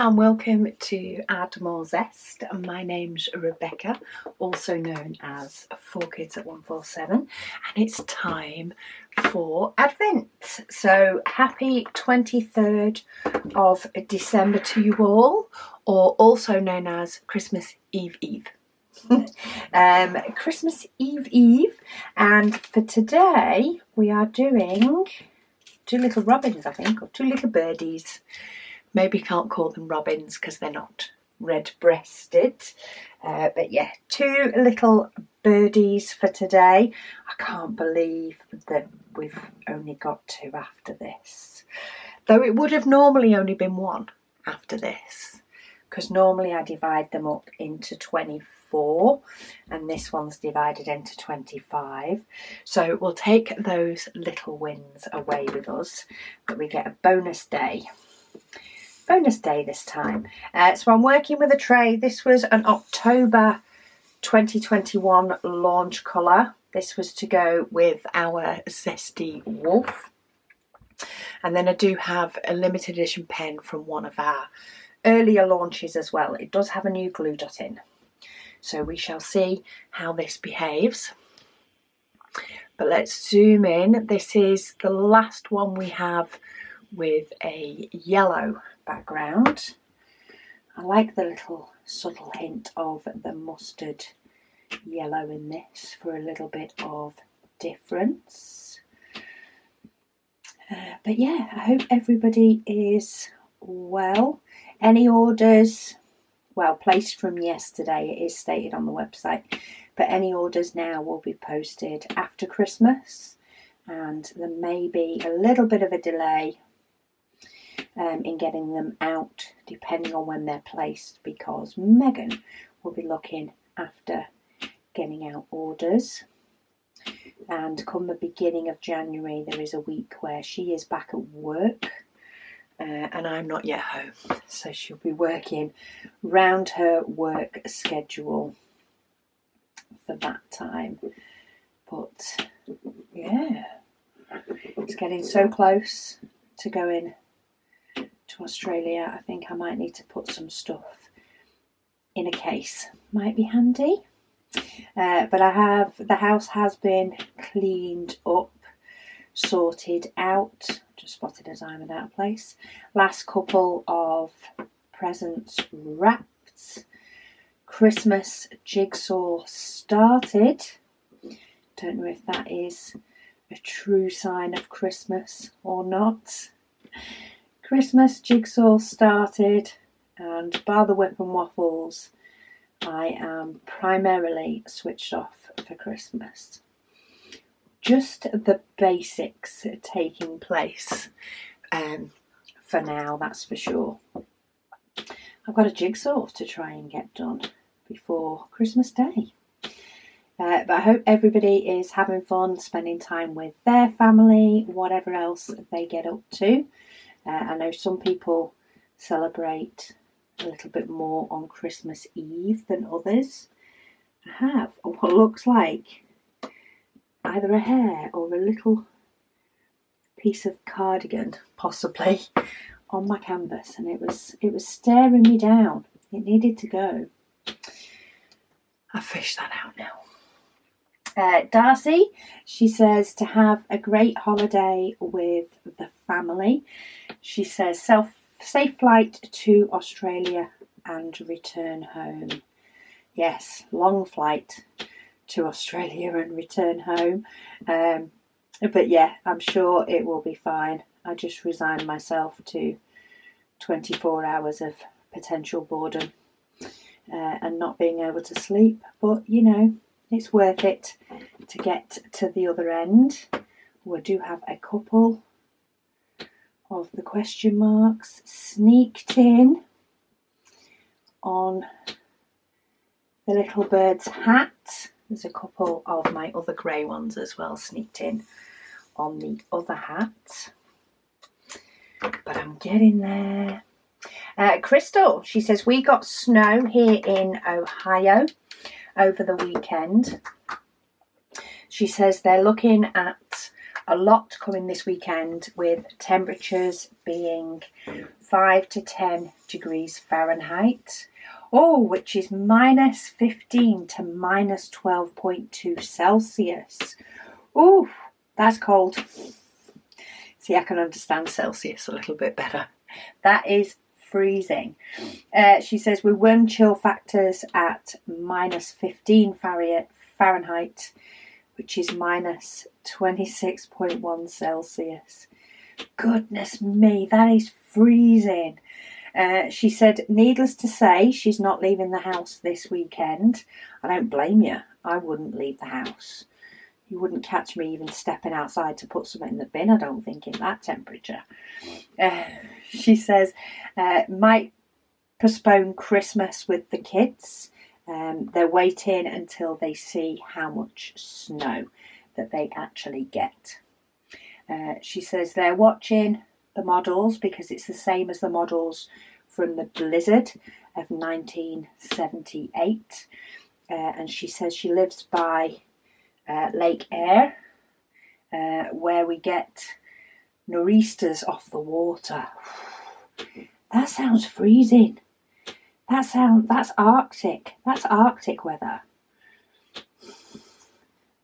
and welcome to Add More Zest. My name's Rebecca, also known as 4Kids at 147, and it's time for Advent. So happy 23rd of December to you all, or also known as Christmas Eve Eve. Christmas Eve Eve, and for today we are doing two little robins, I think, or two little birdies. Maybe can't call them robins because they're not red-breasted. But yeah, two little birdies for today. I can't believe that we've only got two after this. Though it would have normally only been one after this, because normally I divide them up into 24 and this one's divided into 25. So we'll take those little wins away with us, but we get a bonus day this time. So I'm working with a tray. This was an October 2021 launch colour. This was to go with our Zesty Wolf. And then I do have a limited edition pen from one of our earlier launches as well. It does have a new glue dot in. So we shall see how this behaves. But let's zoom in. This is the last one we have with a yellow background. I like the little subtle hint of the mustard yellow in this for a little bit of difference. But yeah, I hope everybody is well. Any orders, well, placed from yesterday, it is stated on the website, but any orders now will be posted after Christmas, and there may be a little bit of a delay in getting them out depending on when they're placed, because Megan will be looking after getting out orders, and come the beginning of January there is a week where she is back at work and I'm not yet home, so she'll be working round her work schedule for that time. But yeah, it's getting so close to going to Australia. I think I might need to put some stuff in a case, might be handy. But the house has been cleaned up, sorted out. Just spotted a diamond out of place. Last couple of presents wrapped. Christmas jigsaw started. Don't know if that is a true sign of Christmas or not. Christmas jigsaw started, and bar the whip and waffles, I am primarily switched off for Christmas. Just the basics are taking place for now, that's for sure. I've got a jigsaw to try and get done before Christmas Day. But I hope everybody is having fun, spending time with their family, whatever else they get up to. I know some people celebrate a little bit more on Christmas Eve than others. I have what looks like either a hair or a little piece of cardigan, possibly, on my canvas, and it was staring me down. It needed to go. I've fished that out now. Darcy, she says to have a great holiday with the family. She says safe flight to Australia and return home. Yes, long flight to Australia and return home. But yeah, I'm sure it will be fine. I just resigned myself to 24 hours of potential boredom and not being able to sleep. But, you know, it's worth it to get to the other end. We do have a couple of the question marks sneaked in on the little bird's hat. There's a couple of my other grey ones as well sneaked in on the other hat. But I'm getting there. Crystal, she says, we got snow here in Ohio over the weekend. She says they're looking at a lot coming this weekend, with temperatures being 5 to 10 degrees Fahrenheit. Oh, which is minus 15 to minus 12.2 Celsius. Oh, that's cold. See, I can understand Celsius a little bit better. That is freezing. She says with wind chill factors at minus 15 Fahrenheit, which is minus 26.1 Celsius. Goodness me, that is freezing. She said, needless to say, she's not leaving the house this weekend. I don't blame you. I wouldn't leave the house. You wouldn't catch me even stepping outside to put something in the bin, I don't think, in that temperature. She says, might postpone Christmas with the kids. They're waiting until they see how much snow that they actually get. She says they're watching the models because it's the same as the models from the blizzard of 1978. And she says she lives by Lake Eyre, where we get nor'easters off the water. That sounds freezing. That's Arctic. That's Arctic weather.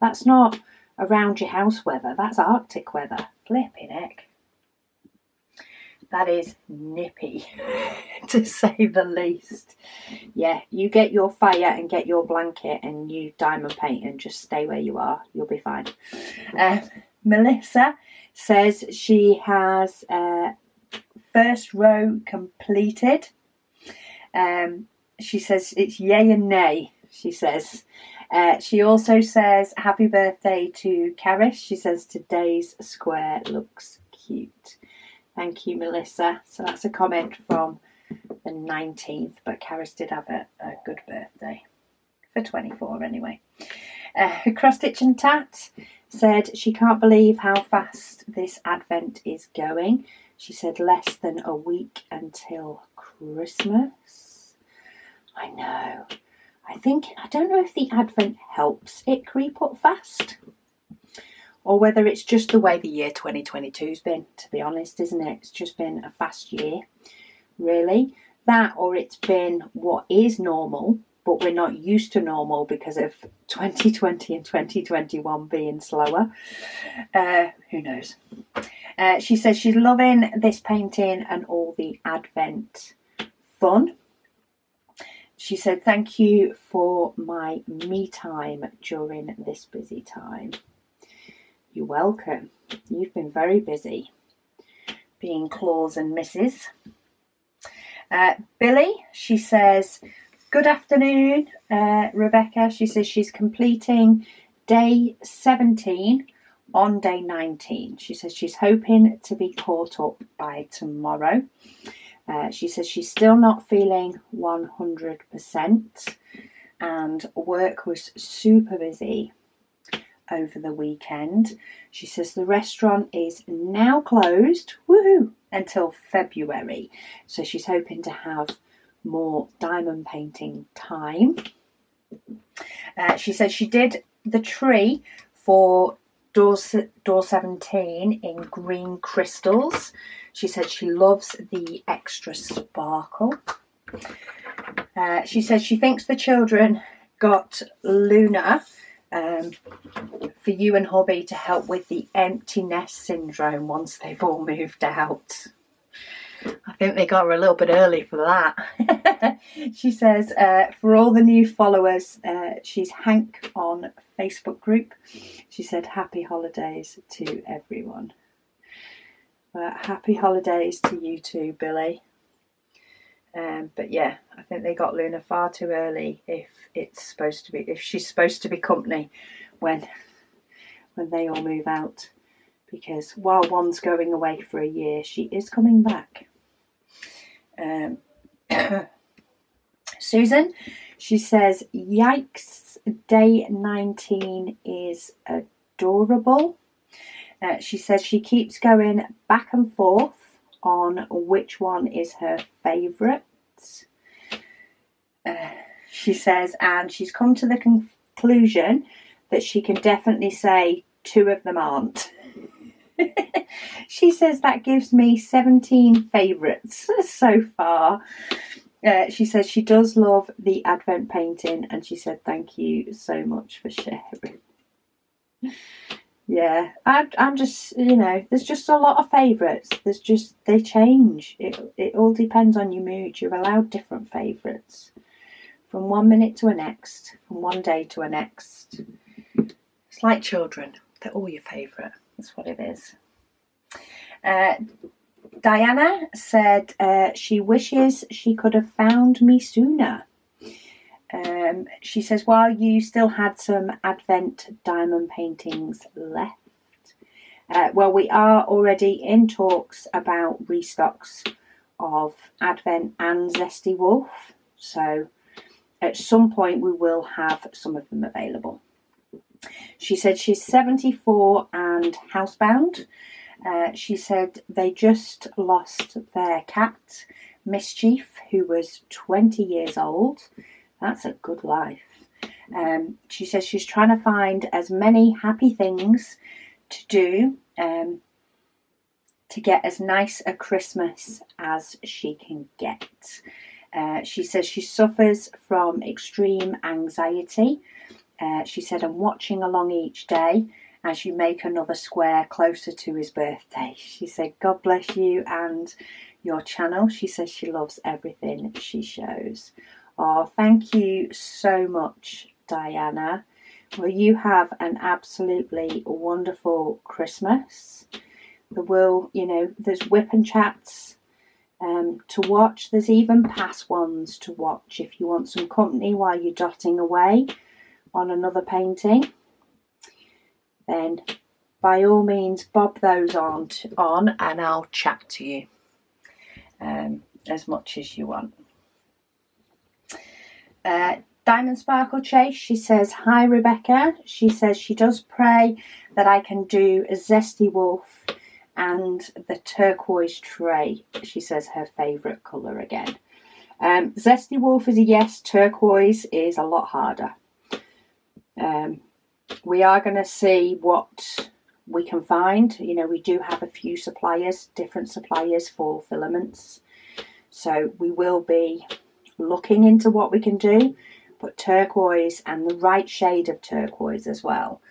That's not around your house weather. That's Arctic weather. Flipping heck. That is nippy, to say the least. Yeah, you get your fire and get your blanket and you diamond paint and just stay where you are. You'll be fine. Melissa says she has first row completed. She says it's yay and nay, she says. She also says happy birthday to Karis. She says today's square looks cute. Thank you, Melissa. So that's a comment from the 19th, but Karis did have a good birthday. For 24 anyway. Cross Stitch and Tat said she can't believe how fast this Advent is going. She said less than a week until Christmas. I know. I don't know if the Advent helps it creep up fast, or whether it's just the way the year 2022's been, to be honest, isn't it? It's just been a fast year, really. That, or it's been what is normal, but we're not used to normal because of 2020 and 2021 being slower. Who knows? She says she's loving this painting and all the Advent fun. She said, thank you for my me time during this busy time. You're welcome. You've been very busy being Claus and Mrs. Billy, she says, good afternoon, Rebecca. She says she's completing day 17 on day 19. She says she's hoping to be caught up by tomorrow. She says she's still not feeling 100% and work was super busy over the weekend. She says the restaurant is now closed, woohoo, until February. So she's hoping to have more diamond painting time. She says she did the tree for door 17 in green crystals. She said she loves the extra sparkle. She says she thinks the children got Luna for you and hubby to help with the empty nest syndrome once they've all moved out. I think they got her a little bit early for that. She says for all the new followers, she's Hank on Facebook group. She said happy holidays to everyone. Happy holidays to you too, Billy. But yeah, I think they got Luna far too early if she's supposed to be company when they all move out, because while one's going away for a year, she is coming back. Susan, she says yikes, day 19 is adorable. She says she keeps going back and forth on which one is her favourite. She says, and she's come to the conclusion that she can definitely say two of them aren't. She says that gives me 17 favourites so far. She says she does love the Advent painting, and she said thank you so much for sharing. Yeah, I'm just, there's just a lot of favourites. They change. It all depends on your mood. You're allowed different favourites from 1 minute to a next, from one day to a next. It's like children. They're all your favourite. That's what it is. Diana said she wishes she could have found me sooner. She says, while you still had some Advent diamond paintings left. Well, we are already in talks about restocks of Advent and Zesty Wolf. So at some point we will have some of them available. She said she's 74 and housebound. She said they just lost their cat, Mischief, who was 20 years old. That's a good life. She says she's trying to find as many happy things to do to get as nice a Christmas as she can get. She says she suffers from extreme anxiety. She said, I'm watching along each day as you make another square closer to his birthday. She said, God bless you and your channel. She says she loves everything she shows. Oh, thank you so much, Diana. Well, you have an absolutely wonderful Christmas. There will, there's whip and chats to watch. There's even pass ones to watch if you want some company while you're dotting away on another painting. Then by all means bob those on and I'll chat to you as much as you want. Diamond Sparkle Chase, she says, hi Rebecca. She says she does pray that I can do a Zesty Wolf and the turquoise tray. She says her favourite colour again. Zesty Wolf is a yes, turquoise is a lot harder. We are going to see what we can find. We do have a few suppliers, different suppliers for filaments. So we will be looking into what we can do. But turquoise and the right shade of turquoise as well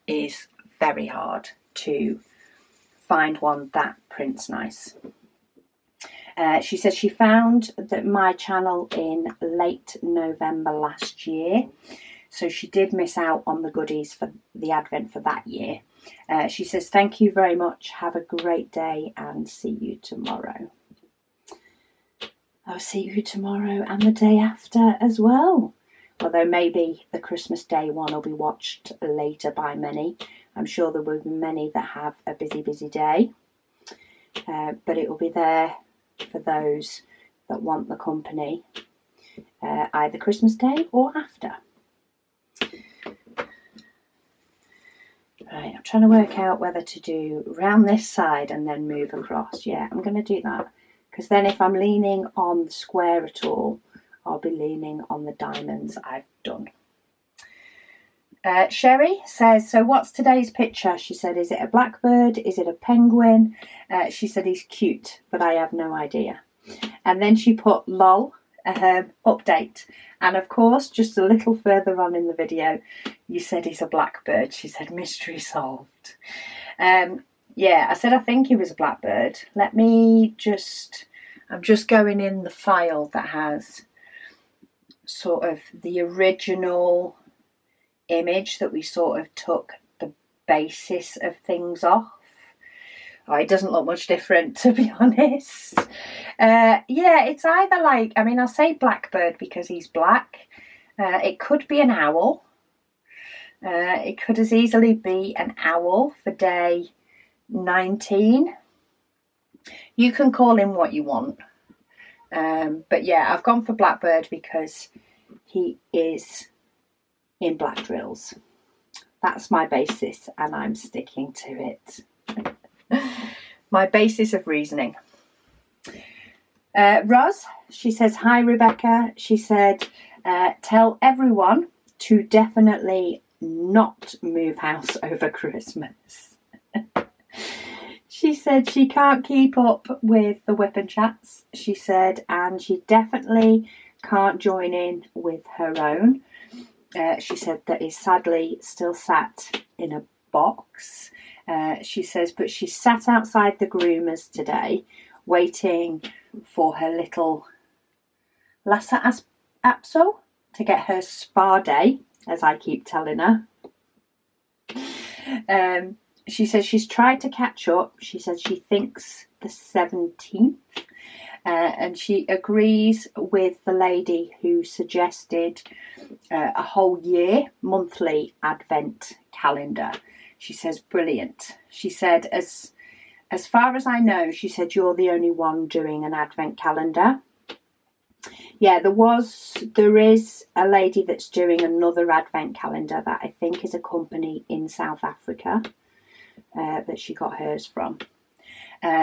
is very hard to find one that prints nice. She says she found that my channel in late November last year. So she did miss out on the goodies for the Advent for that year. She says, thank you very much. Have a great day and see you tomorrow. I'll see you tomorrow and the day after as well. Although maybe the Christmas Day one will be watched later by many. I'm sure there will be many that have a busy day. But it will be there for those that want the company either Christmas Day or after. Right, I'm trying to work out whether to do round this side and then move across. Yeah, I'm going to do that. Because then if I'm leaning on the square at all, I'll be leaning on the diamonds I've done. Sherry says, so what's today's picture? She said, is it a blackbird? Is it a penguin? She said he's cute, but I have no idea. And then she put lol, update. And of course, just a little further on in the video, you said he's a blackbird. She said, mystery solved. Yeah, I said I think he was a blackbird. Let me I'm just going in the file that has sort of the original image that we sort of took the basis of things off. Oh, it doesn't look much different, to be honest. Yeah, it's either like, I'll say blackbird because he's black. It could be an owl. It could as easily be an owl for day 19. You can call him what you want. But yeah, I've gone for blackbird because he is in black drills. That's my basis and I'm sticking to it. My basis of reasoning. Roz, she says, hi Rebecca. She said, tell everyone to definitely not move house over Christmas. She said she can't keep up with the whip and chats, she said, and she definitely can't join in with her own. She said that is sadly still sat in a box. She says, but she sat outside the groomers today waiting for her little Lhasa Apso to get her spa day, as I keep telling her. She says she's tried to catch up. She says she thinks the 17th. And she agrees with the lady who suggested a whole year monthly advent calendar. She says, brilliant. She said, as far as I know, she said, you're the only one doing an advent calendar. Yeah, there is a lady that's doing another advent calendar that I think is a company in South Africa that she got hers from.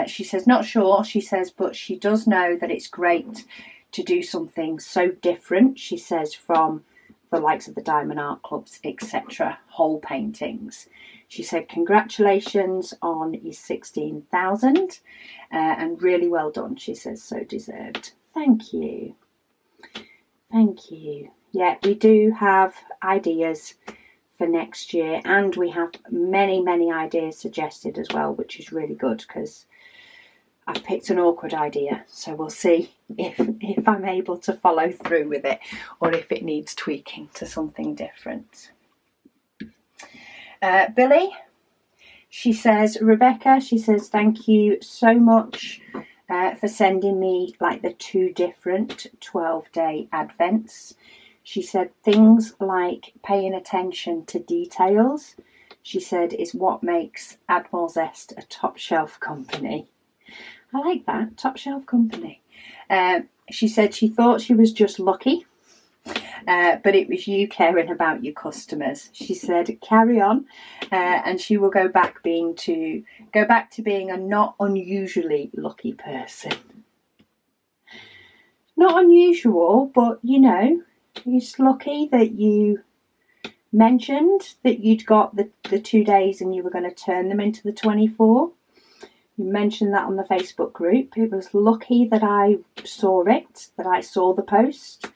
She says, not sure, she says, but she does know that it's great to do something so different, she says, from the likes of the Diamond Art Clubs, etc., whole paintings. She said, congratulations on your 16,000 and really well done, she says, so deserved. Thank you. Thank you. Yeah, we do have ideas for next year, and we have many ideas suggested as well, which is really good because I've picked an awkward idea, so we'll see if I'm able to follow through with it or if it needs tweaking to something different. Billy, she says, Rebecca, she says, thank you so much for sending me like the 2 different 12-day advents. She said things like paying attention to details, she said, is what makes Admiral Zest a top shelf company. I like that, top shelf company. She said she thought she was just lucky, but it was you caring about your customers. She said, carry on, and she will go back to being a not unusually lucky person. Not unusual, but you know, it's lucky that you mentioned that you'd got the 2 days and you were going to turn them into the 24. You mentioned that on the Facebook group. It was lucky that I saw it, that I saw the post,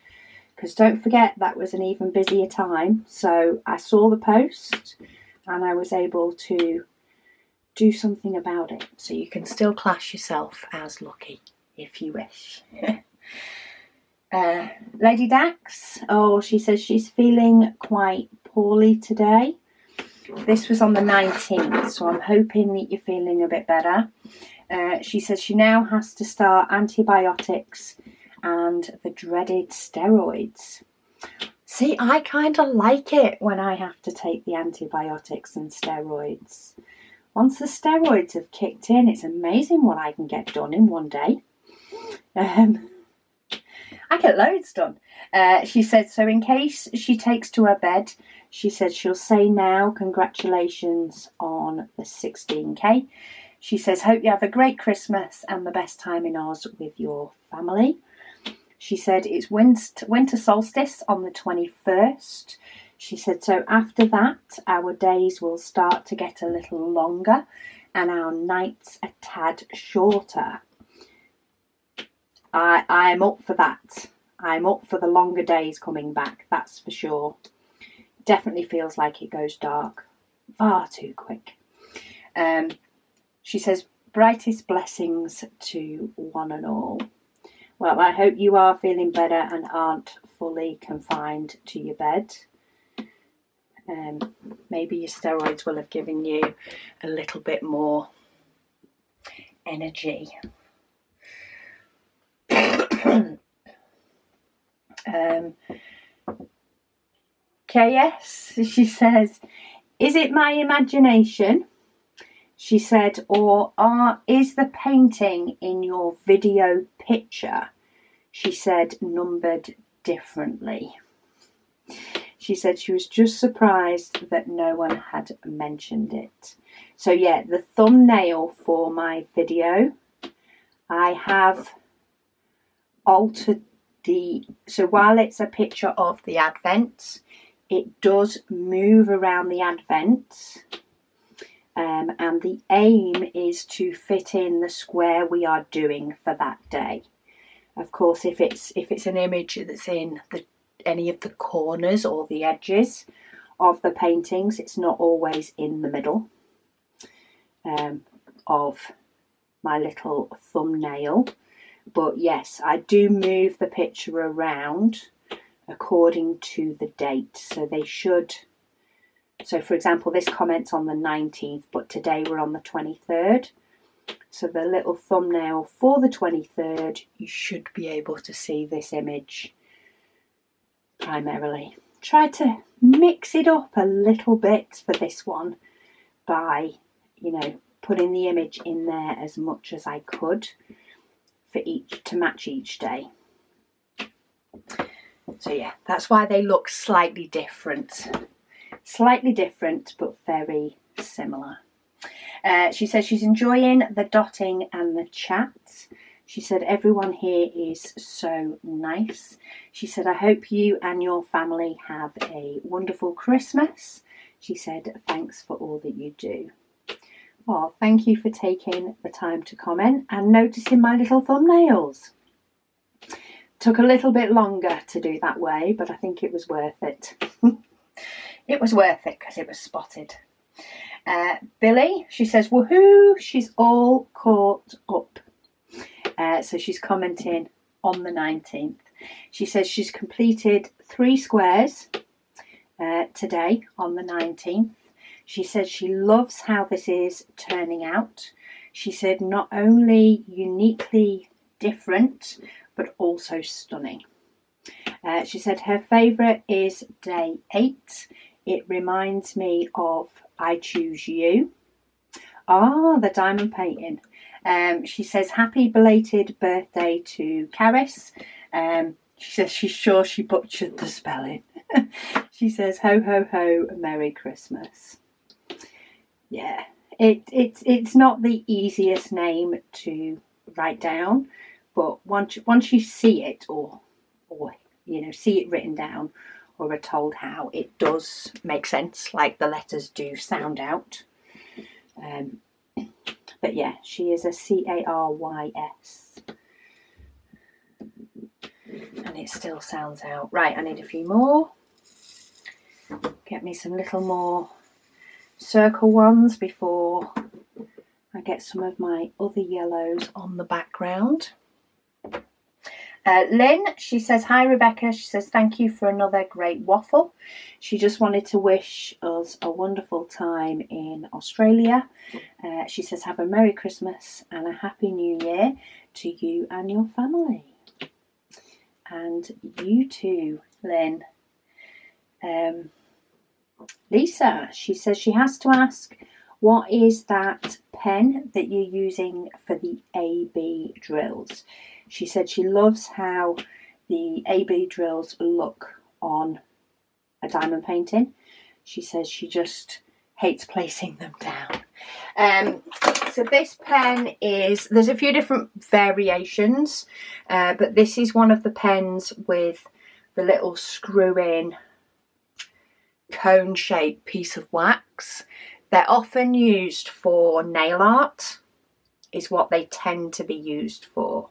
because don't forget that was an even busier time. So I saw the post and I was able to do something about it. So you can still class yourself as lucky if you wish. Lady Dax, she says she's feeling quite poorly today. This was on the 19th, so I'm hoping that you're feeling a bit better. She says she now has to start antibiotics and the dreaded steroids. See, I kind of like it when I have to take the antibiotics and steroids. Once the steroids have kicked in, it's amazing what I can get done in one day. I get loads done. She said, so in case she takes to her bed, she said she'll say now, congratulations on the 16k. She says, hope you have a great Christmas and the best time in Oz with your family. She said it's winter solstice on the 21st. She said, so after that, our days will start to get a little longer and our nights a tad shorter. I'm up for that. I'm up for the longer days coming back, that's for sure. Definitely feels like it goes dark far too quick. She says, brightest blessings to one and all. Well, I hope you are feeling better and aren't fully confined to your bed. Maybe your steroids will have given you a little bit more energy. KS, she says, is it my imagination? She said, or is the painting in your video picture, she said, numbered differently? She said she was just surprised that no one had mentioned it. So yeah, the thumbnail for my video, I have altered so while it's a picture of the Advent, it does move around the Advent. and the aim is to fit in the square we are doing for that day. Of course, if it's an image that's in any of the corners or the edges of the paintings, it's not always in the middle of my little thumbnail. But yes, I do move the picture around according to the date. So they should, so for example, this comment's on the 19th, but today we're on the 23rd. So the little thumbnail for the 23rd, you should be able to see this image primarily. Try to mix it up a little bit for this one by, you know, putting the image in there as much as I could for each, to match each day. So yeah, that's why they look slightly different. Slightly different, but very similar. She says she's enjoying the dotting and the chat. She said everyone here is so nice. She said, I hope you and your family have a wonderful Christmas. She said, thanks for all that you do. Oh, thank you for taking the time to comment and noticing my little thumbnails. Took a little bit longer to do that way, but I think it was worth it. It was worth it because it was spotted. Billy, she says, woohoo, she's all caught up. So she's commenting on the 19th. She says she's completed 3 squares today on the 19th. She said she loves how this is turning out. She said not only uniquely different, but also stunning. She said her favourite is day 8. It reminds me of I Choose You. Ah, the diamond painting. She says happy belated birthday to Caris. She says she's sure she butchered the spelling. She says ho ho ho, Merry Christmas. Yeah, it's not the easiest name to write down, but once you see it or you know, see it written down or are told how, it does make sense, like the letters do sound out. But yeah, she is a Carys. And it still sounds out. Right, I need a few more. Get me some little more circle ones before I get some of my other yellows on the background. Lynn, she says, hi Rebecca. She says, thank you for another great waffle. She just wanted to wish us a wonderful time in Australia. She says, have a Merry Christmas and a Happy New Year to you and your family. And you too, Lynn. Lisa, she says she has to ask, what is that pen that you're using for the AB drills? She said she loves how the AB drills look on a diamond painting. She says she just hates placing them down. So this pen is, there's a few different variations, but this is one of the pens with the little screw-in cone-shaped piece of wax. They're often used for nail art, is what they tend to be used for.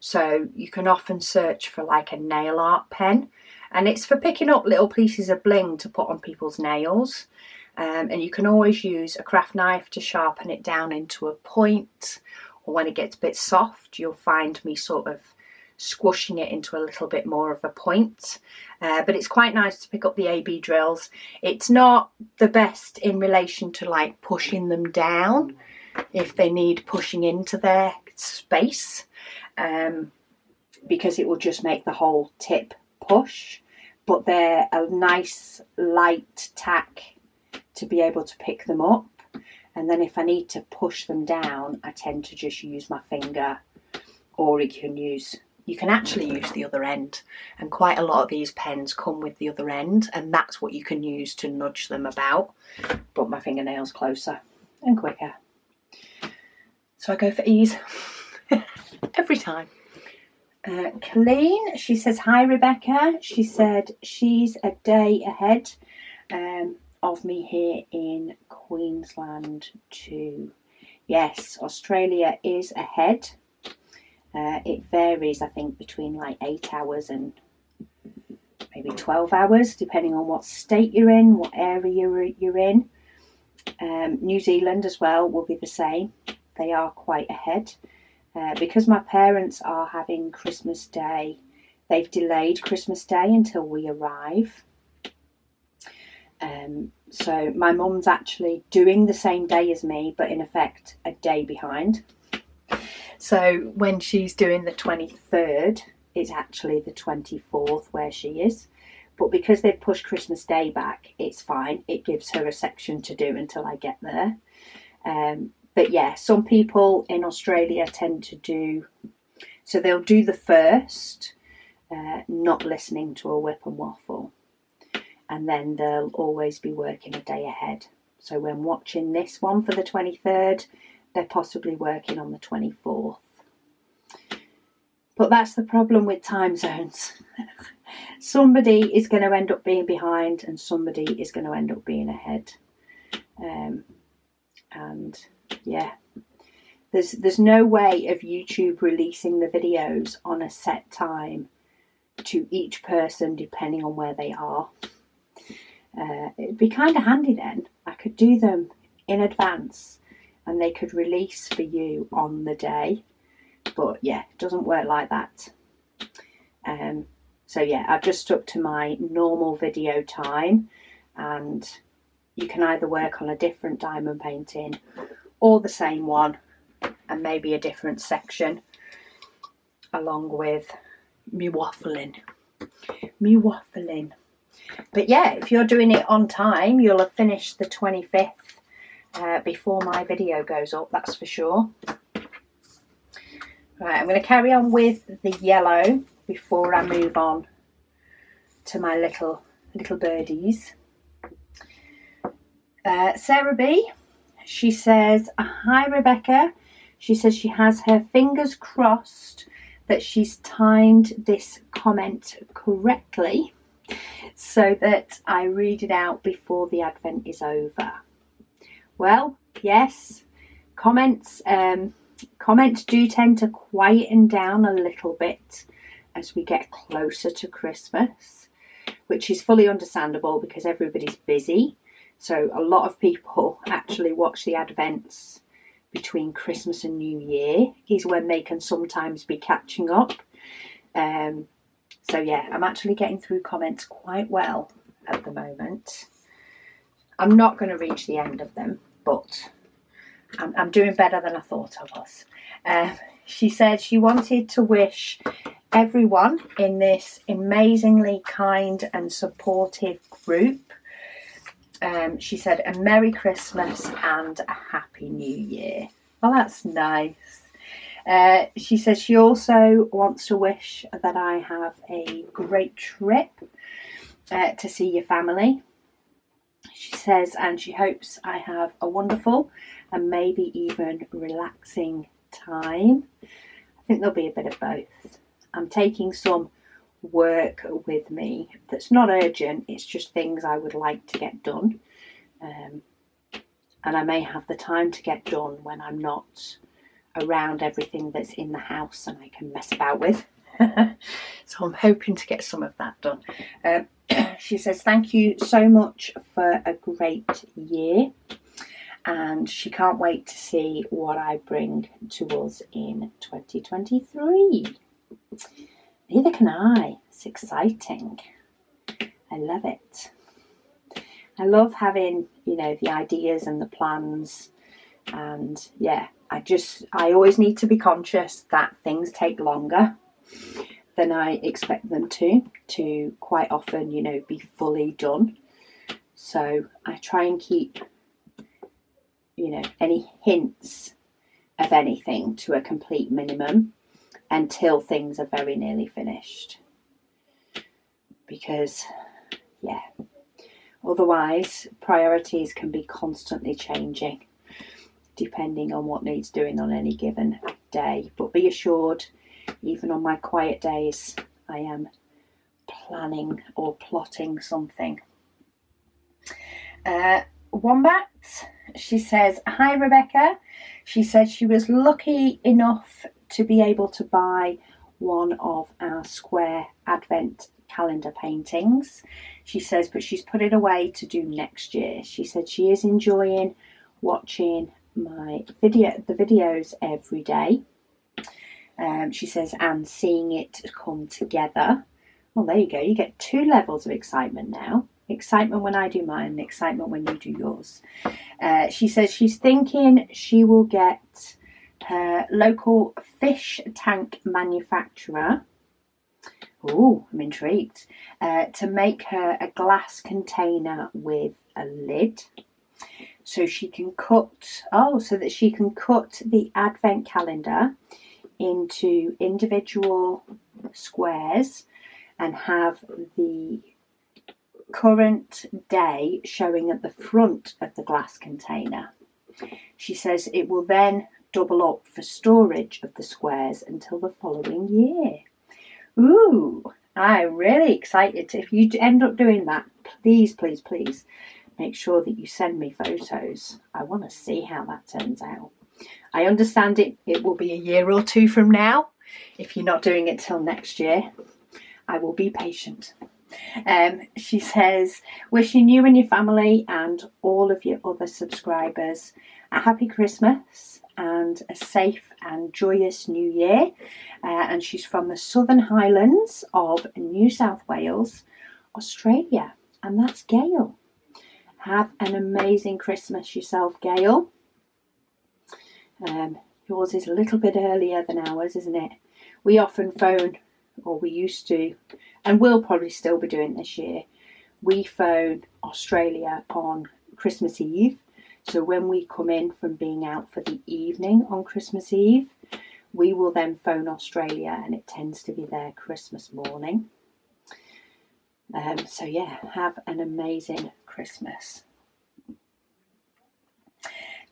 So you can often search for like a nail art pen, and it's for picking up little pieces of bling to put on people's nails. And you can always use a craft knife to sharpen it down into a point, or when it gets a bit soft, you'll find me sort of squashing it into a little bit more of a point. But it's quite nice to pick up the AB drills. It's not the best in relation to like pushing them down if they need pushing into their space, because it will just make the whole tip push, but they're a nice light tack to be able to pick them up. And then if I need to push them down, I tend to just use my finger, or you can actually use the other end, and quite a lot of these pens come with the other end, and that's what you can use to nudge them about, but my fingernail's closer and quicker, so I go for ease every time. Colleen, she says, hi Rebecca. She said she's a day ahead of me here in Queensland too. Yes, Australia is ahead. It varies, I think, between like 8 hours and maybe 12 hours, depending on what state you're in, what area you're in. New Zealand as well will be the same. They are quite ahead. Because my parents are having Christmas Day, they've delayed Christmas Day until we arrive. So my mum's actually doing the same day as me, but in effect a day behind. So when she's doing the 23rd, it's actually the 24th where she is. But because they've pushed Christmas Day back, it's fine. It gives her a section to do until I get there. But yeah, some people in Australia tend to do, so they'll do the first, not listening to a whip and waffle. And then they'll always be working a day ahead. So when watching this one for the 23rd, they're possibly working on the 24th. But that's the problem with time zones. Somebody is going to end up being behind and somebody is going to end up being ahead. And yeah, there's no way of YouTube releasing the videos on a set time to each person depending on where they are. It'd be kind of handy then. I could do them in advance and they could release for you on the day. But yeah, it doesn't work like that. So yeah, I've just stuck to my normal video time, and you can either work on a different diamond painting or the same one and maybe a different section along with me waffling. But yeah, if you're doing it on time, you'll have finished the 25th before my video goes up, that's for sure. Right, I'm going to carry on with the yellow before I move on to my little birdies. Sarah B, she says, hi Rebecca. She says she has her fingers crossed that she's timed this comment correctly so that I read it out before the Advent is over. Well, yes, comments do tend to quieten down a little bit as we get closer to Christmas, which is fully understandable because everybody's busy. So a lot of people actually watch the Advents between Christmas and New Year is when they can sometimes be catching up. So yeah, I'm actually getting through comments quite well at the moment. I'm not going to reach the end of them, but I'm doing better than I thought I was. She said she wanted to wish everyone in this amazingly kind and supportive group, she said, a Merry Christmas and a Happy New Year. Well, that's nice. She says she also wants to wish that I have a great trip to see your family. She says, and she hopes I have a wonderful and maybe even relaxing time. I think there'll be a bit of both. I'm taking some work with me that's not urgent, it's just things I would like to get done. And I may have the time to get done when I'm not around everything that's in the house and I can mess about with. So I'm hoping to get some of that done. She says, thank you so much for a great year. And she can't wait to see what I bring to us in 2023. Neither can I. It's exciting. I love it. I love having, the ideas and the plans. And yeah, I always need to be conscious that things take longer than I expect them to quite often, be fully done. So I try and keep, any hints of anything to a complete minimum until things are very nearly finished. Because, yeah, otherwise priorities can be constantly changing depending on what needs doing on any given day. But be assured, even on my quiet days, I am planning or plotting something. Wombat, she says, hi Rebecca. She said she was lucky enough to be able to buy one of our square advent calendar paintings. She says, but she's put it away to do next year. She said she is enjoying watching the videos every day. She says, and seeing it come together. Well, there you go. You get 2 levels of excitement now. Excitement when I do mine and excitement when you do yours. She says she's thinking she will get her local fish tank manufacturer. Oh, I'm intrigued. To make her a glass container with a lid. So she can cut, so that she can cut the advent calendar into individual squares and have the current day showing at the front of the glass container. She says it will then double up for storage of the squares until the following year. Ooh, I'm really excited. If you end up doing that, please, please, please make sure that you send me photos. I want to see how that turns out. I understand it will be a year or 2 from now. If you're not doing it till next year, I will be patient. She says, wishing you and your family and all of your other subscribers a happy Christmas and a safe and joyous New Year. And she's from the Southern Highlands of New South Wales, Australia. And that's Gail. Have an amazing Christmas yourself, Gail. Yours is a little bit earlier than ours, isn't it? We often phone, or we used to, and we'll probably still be doing this year. We phone Australia on Christmas Eve. So when we come in from being out for the evening on Christmas Eve, we will then phone Australia, and it tends to be their Christmas morning. So yeah, have an amazing Christmas.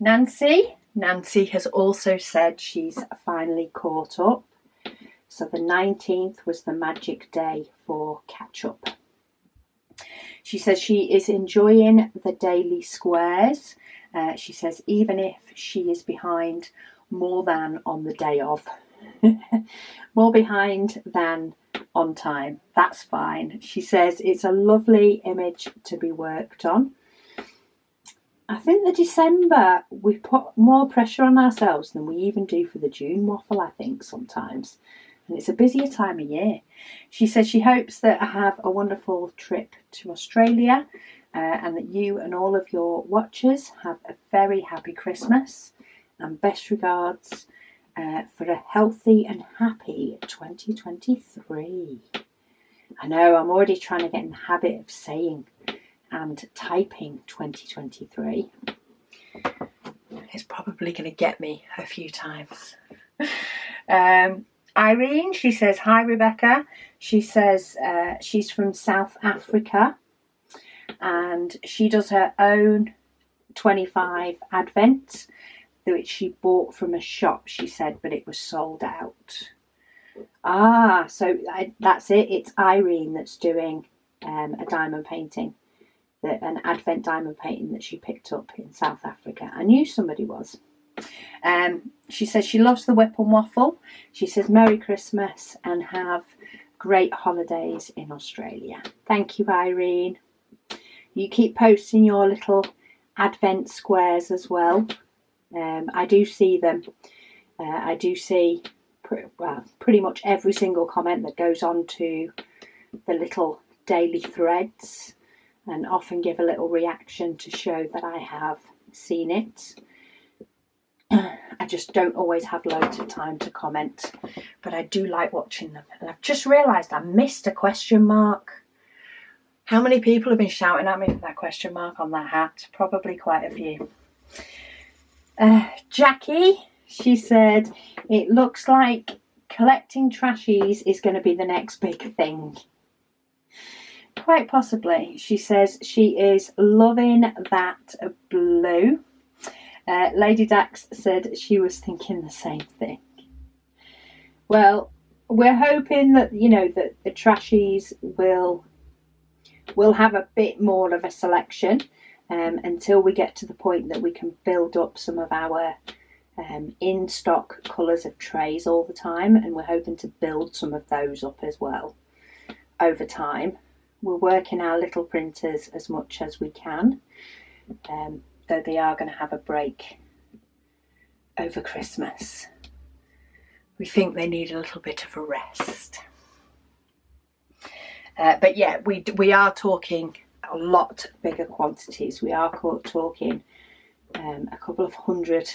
Nancy has also said she's finally caught up. So the 19th was the magic day for catch up. She says she is enjoying the daily squares. She says even if she is behind more than on the day of. More behind than on time. That's fine. She says it's a lovely image to be worked on. I think the December, we put more pressure on ourselves than we even do for the June waffle, I think, sometimes. And it's a busier time of year. She says she hopes that I have a wonderful trip to Australia and that you and all of your watchers have a very happy Christmas. And best regards for a healthy and happy 2023. I know, I'm already trying to get in the habit of saying and typing 2023. It's probably going to get me a few times. Irene, she says, hi Rebecca. She says she's from South Africa and she does her own 25 Advent, which she bought from a shop, she said, but it was sold out. So that's it. It's Irene that's doing a diamond painting, an Advent diamond painting that she picked up in South Africa. I knew somebody was. She says she loves the whip and waffle. She says Merry Christmas and have great holidays in Australia. Thank you, Irene. You keep posting your little Advent squares as well. I do see them. I do see pretty much every single comment that goes on to the little daily threads, and often give a little reaction to show that I have seen it. I just don't always have loads of time to comment, but I do like watching them. And I've just realised I missed a question mark. How many people have been shouting at me for that question mark on that hat? Probably quite a few. Jackie, she said, it looks like collecting trashies is going to be the next big thing. Quite possibly. She says she is loving that blue. Lady Dax said she was thinking the same thing. Well, we're hoping that, that the trashies will have a bit more of a selection. until we get to the point that we can build up some of our in stock colours of trays all the time, and we're hoping to build some of those up as well over time. We're working our little printers as much as we can, though they are going to have a break over Christmas. We think they need a little bit of a rest. But yeah, we are talking a lot bigger quantities. We are talking a couple of hundred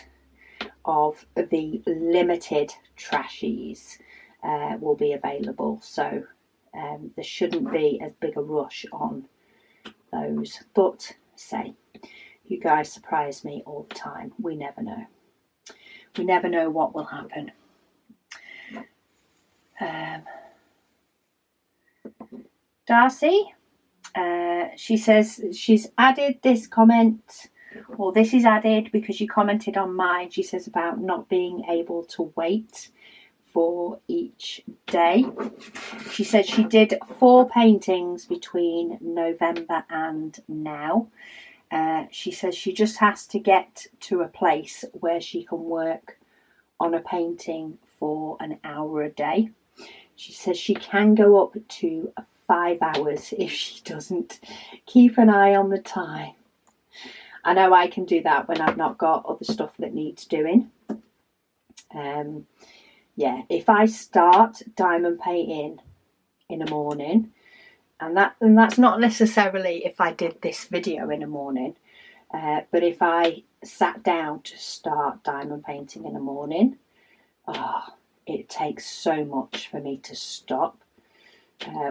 of the limited trashies will be available, so there shouldn't be as big a rush on those. But say, you guys surprise me all the time. We never know. We never know what will happen. Darcy, she says she's added this comment, or this is added because you commented on mine. She says about not being able to wait for each day. She said she did 4 paintings between November and now. She says she just has to get to a place where she can work on a painting for an hour a day. She says she can go up to 5 hours if she doesn't keep an eye on the time. I know I can do that when I've not got other stuff that needs doing. Yeah, if I start diamond painting in the morning, and that's not necessarily if I did this video in the morning, but if I sat down to start diamond painting in the morning, it takes so much for me to stop,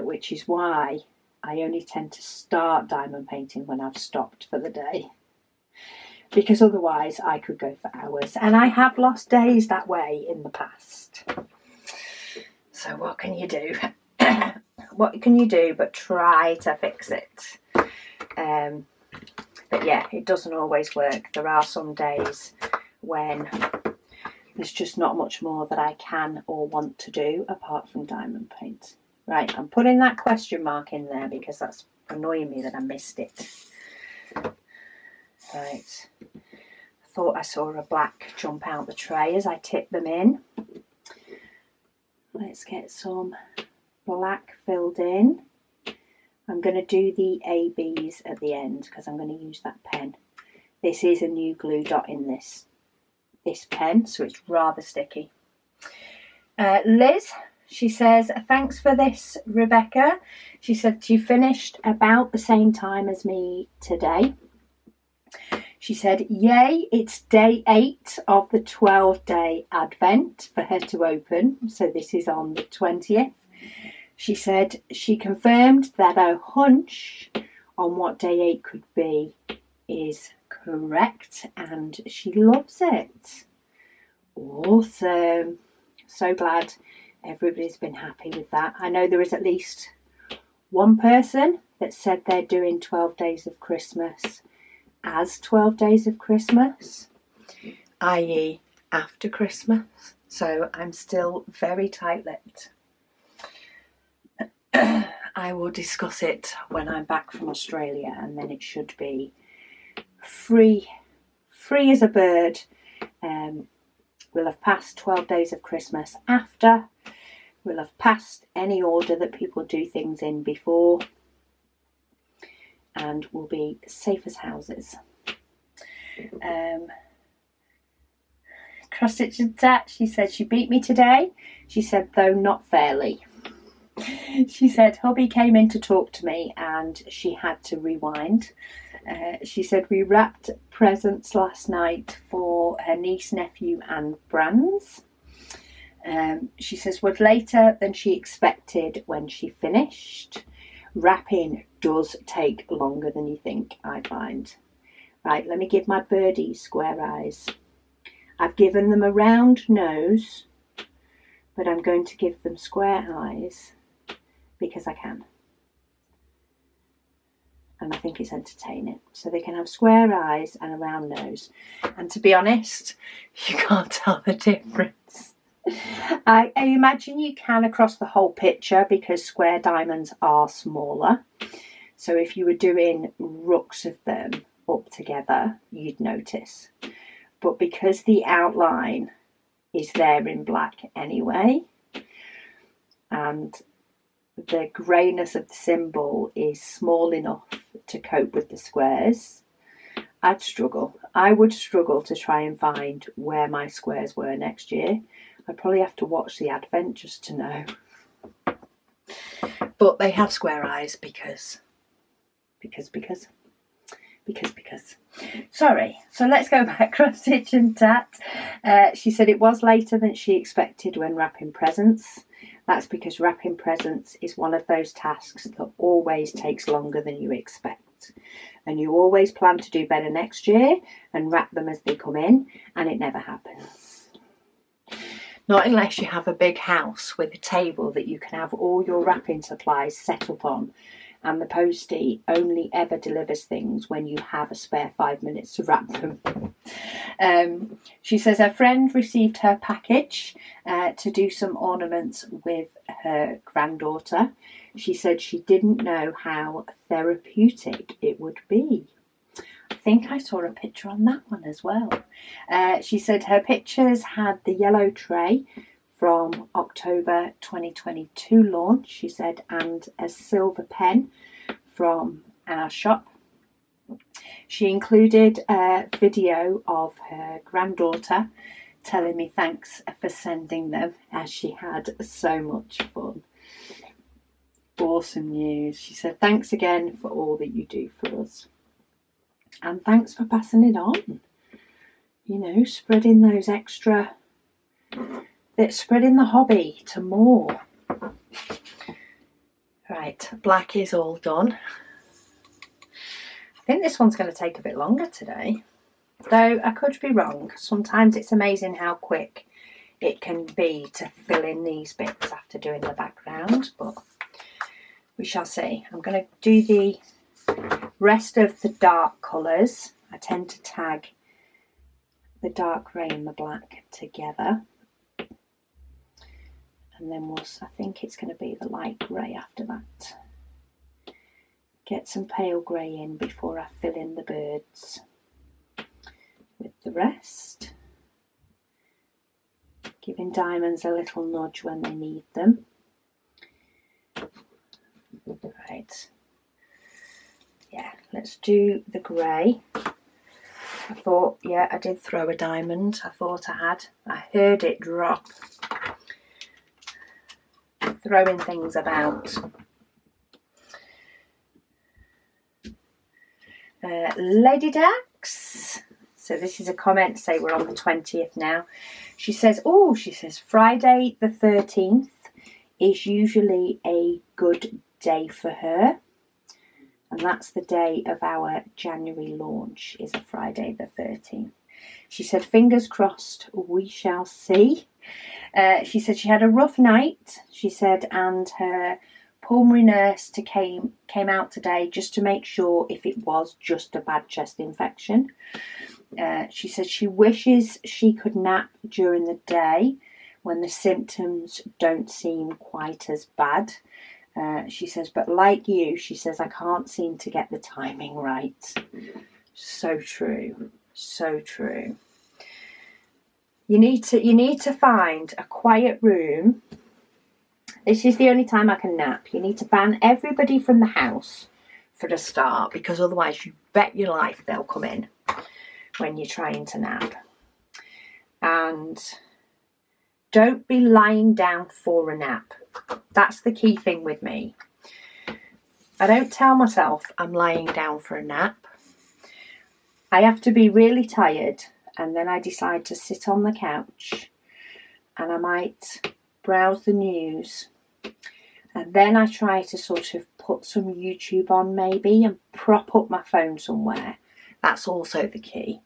which is why I only tend to start diamond painting when I've stopped for the day, because otherwise I could go for hours, and I have lost days that way in the past. So what can you do? What can you do but try to fix it? But yeah, it doesn't always work. There are some days when there's just not much more that I can or want to do apart from diamond paint. Right, I'm putting that question mark in there because that's annoying me that I missed it. Right, I thought I saw a black jump out the tray as I tipped them in. Let's get some black filled in. I'm going to do the ABs at the end because I'm going to use that pen. This is a new glue dot in this pen, so it's rather sticky. Liz, she says, thanks for this, Rebecca. She said she finished about the same time as me today. She said, yay, it's day 8 of the 12-day Advent for her to open. So this is on the 20th. She said she confirmed that her hunch on what day 8 could be is correct, and she loves it. Awesome. So glad everybody's been happy with that. I know there is at least one person that said they're doing 12 Days of Christmas as 12 Days of Christmas, i.e. after Christmas. So I'm still very tight-lipped. I will discuss it when I'm back from Australia, and then it should be free as a bird. We'll have passed 12 Days of Christmas after. We'll have passed any order that people do things in before, and we'll be safe as houses. Cross Stitch and Tat, she said she beat me today. She said, though not fairly. She said hubby came in to talk to me and she had to rewind. She said we wrapped presents last night for her niece, nephew and Brands. She says was later than she expected when she finished. Wrapping does take longer than you think, I find. Right, let me give my birdies square eyes. I've given them a round nose, but I'm going to give them square eyes because I can. And I think it's entertaining. So they can have square eyes and a round nose. And to be honest, you can't tell the difference. I imagine you can across the whole picture because square diamonds are smaller. So if you were doing rooks of them, up together, you'd notice. But because the outline is there in black anyway, and the greyness of the symbol is small enough to cope with the squares, I'd struggle. I would struggle to try and find where my squares were next year. I'd probably have to watch the Advent just to know. But they have square eyes because. Sorry, so let's go back cross stitch and tat. She said it was later than she expected when wrapping presents. That's because wrapping presents is one of those tasks that always takes longer than you expect. And you always plan to do better next year and wrap them as they come in, and it never happens. Not unless you have a big house with a table that you can have all your wrapping supplies set up on, and the postie only ever delivers things when you have a spare 5 minutes to wrap them. She says her friend received her package to do some ornaments with her granddaughter. She said she didn't know how therapeutic it would be. I think I saw a picture on that one as well. She said her pictures had the yellow tray from October 2022 launch, she said, and a silver pen from our shop. She included a video of her granddaughter telling me thanks for sending them, as she had so much fun. Awesome news. She said thanks again for all that you do for us, and thanks for passing it on, you know, spreading those extra, that's spreading the hobby to more. Right, black is all done. I think this one's going to take a bit longer today, though I could be wrong. Sometimes it's amazing how quick it can be to fill in these bits after doing the background, but we shall see. I'm going to do the rest of the dark colours. I tend to tag the dark grey and the black together, and then I think it's going to be the light grey after that. Get some pale grey in before I fill in the birds with the rest, giving diamonds a little nudge when they need them. Right, yeah, let's do the grey. I thought, yeah, I did throw a diamond. I thought I had. I heard it drop. Throwing things about. Lady Dax. So this is a comment to say we're on the 20th now. She says, Friday the 13th is usually a good day for her. And that's the day of our January launch, is a Friday the 13th. She said, fingers crossed, we shall see. She said she had a rough night, she said, and her pulmonary nurse came out today just to make sure if it was just a bad chest infection. She said she wishes she could nap during the day when the symptoms don't seem quite as bad. She says, but like you, she says, I can't seem to get the timing right. So true, so true. You need to find a quiet room. This is the only time I can nap. You need to ban everybody from the house for the start, because otherwise you bet your life they'll come in when you're trying to nap. And don't be lying down for a nap. That's the key thing with me. I don't tell myself I'm lying down for a nap. I have to be really tired, and then I decide to sit on the couch and I might browse the news, and then I try to sort of put some YouTube on maybe and prop up my phone somewhere. That's also the key,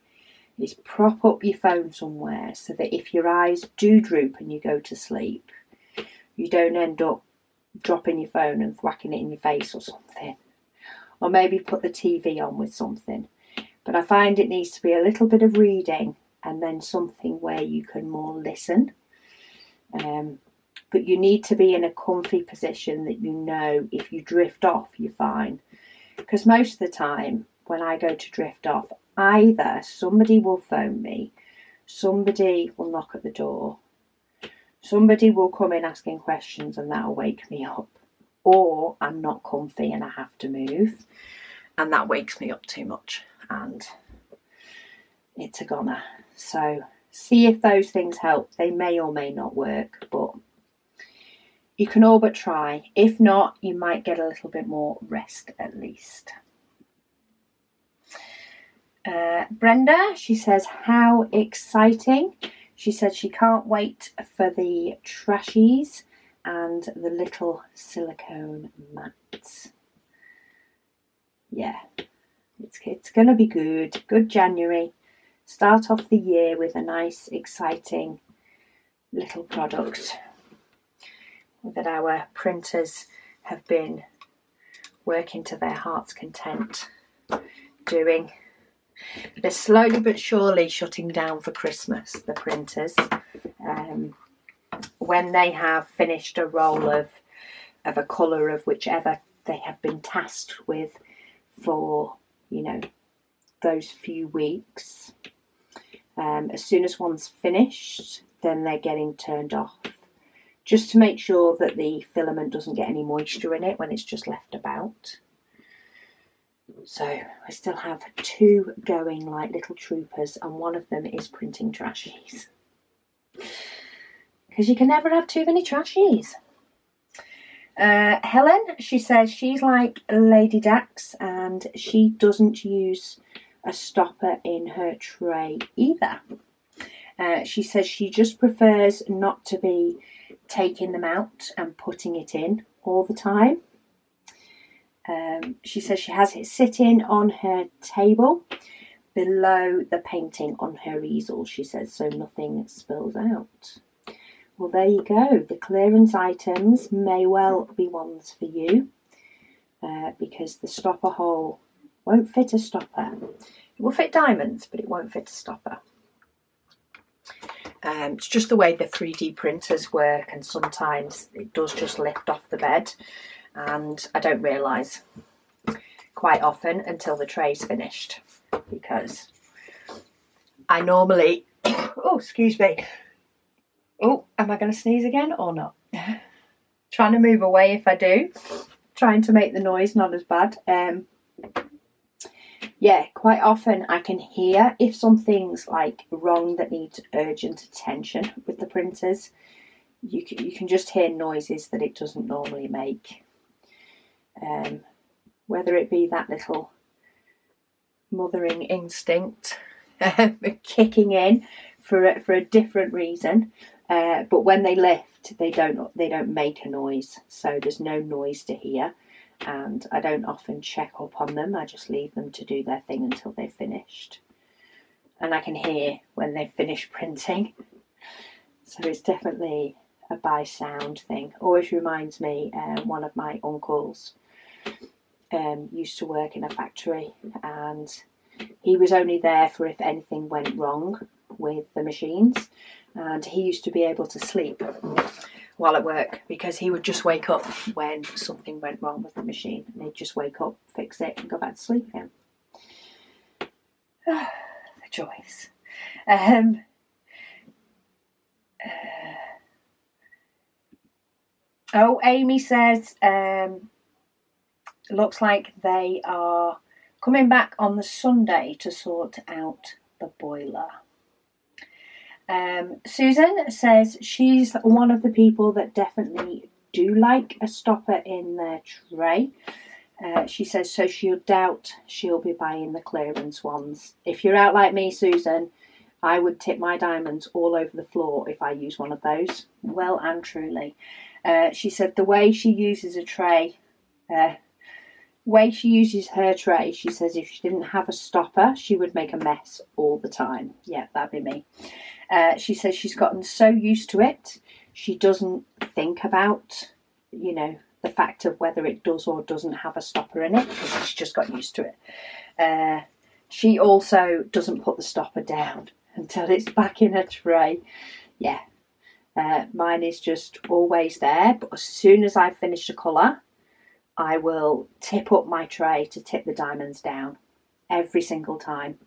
is prop up your phone somewhere so that if your eyes do droop and you go to sleep, you don't end up dropping your phone and whacking it in your face or something. Or maybe put the TV on with something. But I find it needs to be a little bit of reading and then something where you can more listen. But you need to be in a comfy position that you know if you drift off, you're fine. Because most of the time, when I go to drift off, either somebody will phone me, somebody will knock at the door, somebody will come in asking questions and that'll wake me up, or I'm not comfy and I have to move and that wakes me up too much and it's a goner. So see if those things help. They may or may not work, but you can all but try. If not, you might get a little bit more rest at least. Brenda, she says, how exciting. She said she can't wait for the trashies and the little silicone mats. Yeah, it's going to be good. Good January. Start off the year with a nice, exciting little product that our printers have been working to their heart's content doing. They're slowly but surely shutting down for Christmas, the printers. When they have finished a roll of a colour of whichever they have been tasked with for, you know, those few weeks. As soon as one's finished, then they're getting turned off, just to make sure that the filament doesn't get any moisture in it when it's just left about. So I still have 2 going like little troopers, and one of them is printing trashies. Because you can never have too many trashies. Helen, she says she's like Lady Dax and she doesn't use a stopper in her tray either. She says she just prefers not to be taking them out and putting it in all the time. She says she has it sitting on her table below the painting on her easel, she says, so nothing spills out. Well, there you go. The clearance items may well be ones for you because the stopper hole won't fit a stopper. It will fit diamonds, but it won't fit a stopper. It's just the way the 3D printers work, and sometimes it does just lift off the bed, and I don't realise quite often until the tray's finished, because I normally oh, excuse me. Oh, am I going to sneeze again or not? Trying to move away if I do. Trying to make the noise not as bad. Yeah, quite often I can hear if something's like wrong that needs urgent attention with the printers. You can just hear noises that it doesn't normally make. Whether it be that little mothering instinct kicking in for a different reason. But when they lift, they don't make a noise, so there's no noise to hear, and I don't often check up on them. I just leave them to do their thing until they've finished, and I can hear when they've finished printing. So it's definitely a by sound thing. Always reminds me, one of my uncles used to work in a factory, and he was only there for if anything went wrong with the machines. And he used to be able to sleep while at work because he would just wake up when something went wrong with the machine, and he'd just wake up, fix it, and go back to sleep again. The joys. Amy says, looks like they are coming back on the Sunday to sort out the boiler. Susan says she's one of the people that definitely do like a stopper in their tray. She says so she'll be buying the clearance ones. If you're out like me, Susan, I would tip my diamonds all over the floor if I use one of those. Well and truly. She said the way she uses her tray, she says if she didn't have a stopper, she would make a mess all the time. Yeah, that'd be me. She says she's gotten so used to it, she doesn't think about, the fact of whether it does or doesn't have a stopper in it, because she's just got used to it. She also doesn't put the stopper down until it's back in her tray. Yeah, mine is just always there, but as soon as I've finished a colour, I will tip up my tray to tip the diamonds down. every single time.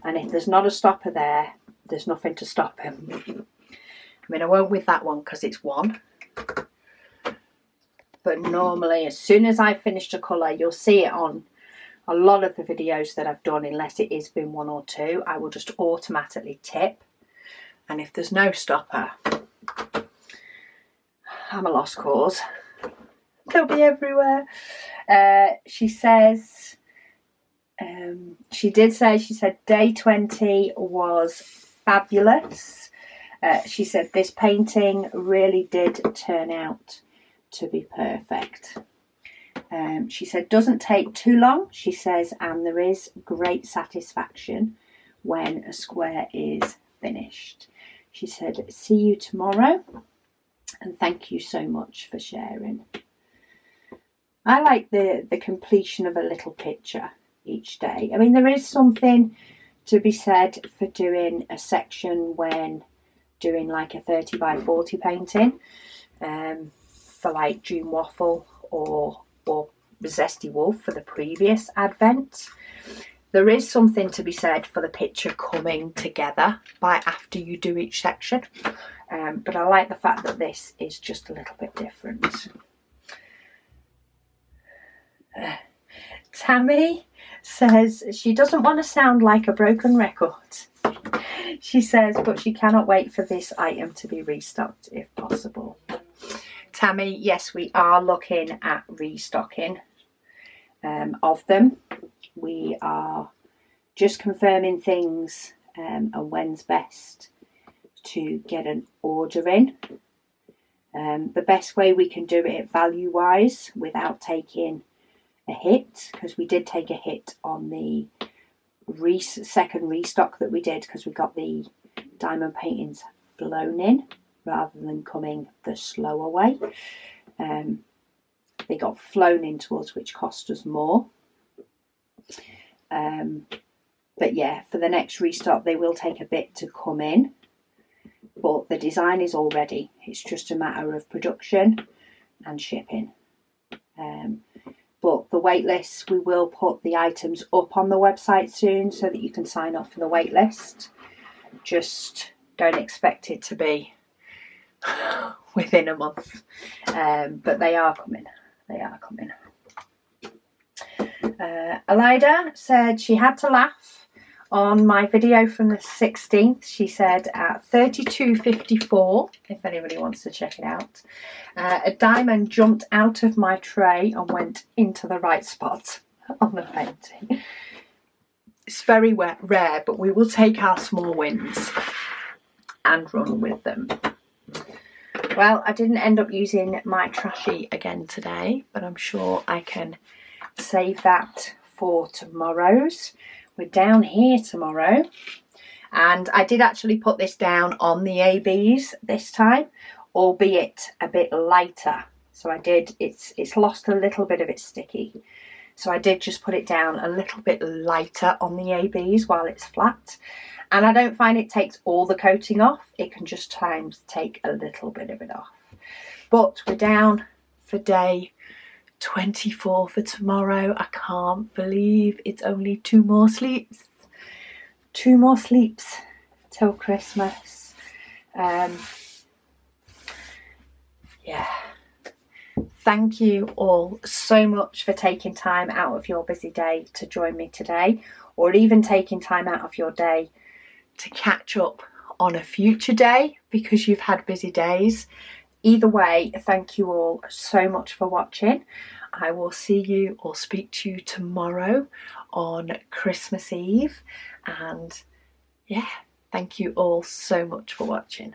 And if there's not a stopper there, there's nothing to stop him. I mean, I won't with that one because it's one. But normally, as soon as I've finished a colour, you'll see it on a lot of the videos that I've done, unless it is bin 1 or 2, I will just automatically tip. And if there's no stopper, I'm a lost cause. They'll be everywhere. She says, she said day 20 was fabulous. She said this painting really did turn out to be perfect. She said doesn't take too long, she says, and there is great satisfaction when a square is finished. She said, see you tomorrow and thank you so much for sharing. I like the completion of a little picture each day. I mean, there is something to be said for doing a section when doing like a 30 by 40 painting, for like June Waffle or Zesty Wolf for the previous advent. There is something to be said for the picture coming together by after you do each section, but I like the fact that this is just a little bit different. Tammy says she doesn't want to sound like a broken record. She says, but she cannot wait for this item to be restocked if possible. Tammy, yes, we are looking at restocking of them. We are just confirming things and when's best to get an order in. The best way we can do it value wise without taking a hit, because we did take a hit on the second restock that we did, because we got the diamond paintings flown in rather than coming the slower way. They got flown into us, which cost us more. But yeah, for the next restock they will take a bit to come in, but the design is all ready. It's just a matter of production and shipping. But the wait list, we will put the items up on the website soon so that you can sign up for the wait list. Just don't expect it to be within a month, but they are coming. They are coming. Elida said she had to laugh on my video from the 16th. She said at 32:54, if anybody wants to check it out, a diamond jumped out of my tray and went into the right spot on the painting. It's very rare, but we will take our small wins and run with them. Well, I didn't end up using my trashy again today, but I'm sure I can save that for tomorrow's. We're down here tomorrow, and I did actually put this down on the ABs this time, albeit a bit lighter. So I did, it's lost a little bit of its sticky. So I did just put it down a little bit lighter on the ABs while it's flat. And I don't find it takes all the coating off. It can just take a little bit of it off. But we're down for day 24 for tomorrow. I can't believe it's only 2 more sleeps. 2 more sleeps till Christmas. Yeah. Thank you all so much for taking time out of your busy day to join me today, or even taking time out of your day to catch up on a future day because you've had busy days. Either way, thank you all so much for watching. I will see you or speak to you tomorrow on Christmas Eve. And yeah, thank you all so much for watching.